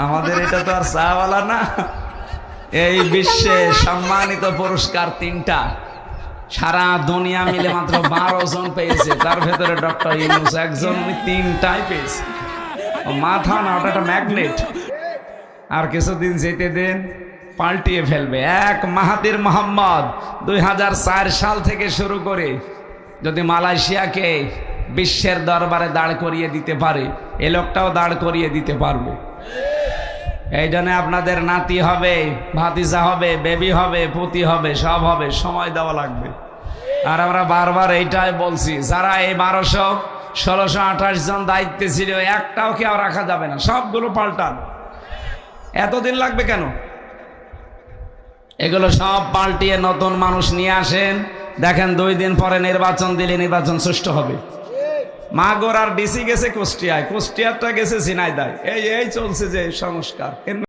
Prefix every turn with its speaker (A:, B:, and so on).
A: আমাদের এটা তো আর চাওয়ালা না। এই বিশ্বে সম্মানিত পুরস্কার 3টা, সারা দুনিয়া মিলে মাত্র 12 জন পেয়েছে, তার ভেতরে ডক্টর ইউনূস একজন। 3টাই পেয়েছে। মাথা না, ওটা একটা ম্যাগনেট। আর কিছুদিন যেতে দেন, পাল্টিয়ে ফেলবে। এক মাহাতির মোহাম্মদ 2004 সাল থেকে শুরু করে যদি মালয়েশিয়াকে বিশ্বের দরবারে দাঁড় করিয়ে দিতে পারে, এ লোকটাও দাঁড় করিয়ে দিতে পারবে। এই জন্য আপনাদের নাতি হবে, ভাতিজা হবে, বেবি হবে, পুতি হবে, সব হবে, সময় দেওয়া লাগবে। আর আমরা বারবার এইটাই বলছি, যারা এই 1628 জন দায়িত্বে ছিল, একটাও কেউ রাখা যাবে না, সবগুলো পাল্টান। এতদিন লাগবে কেন? এগুলো সব পাল্টিয়ে নতুন মানুষ নিয়ে আসেন। দেখেন 2 দিন পরে নির্বাচন দিলে নির্বাচন সুষ্ঠু হবে। মাগর আর ডিসি গেছে কুষ্টিয়ায়, কুষ্টিয়ারটা গেছে ঝিনাইদহ। এই চলছে যে সংস্কার।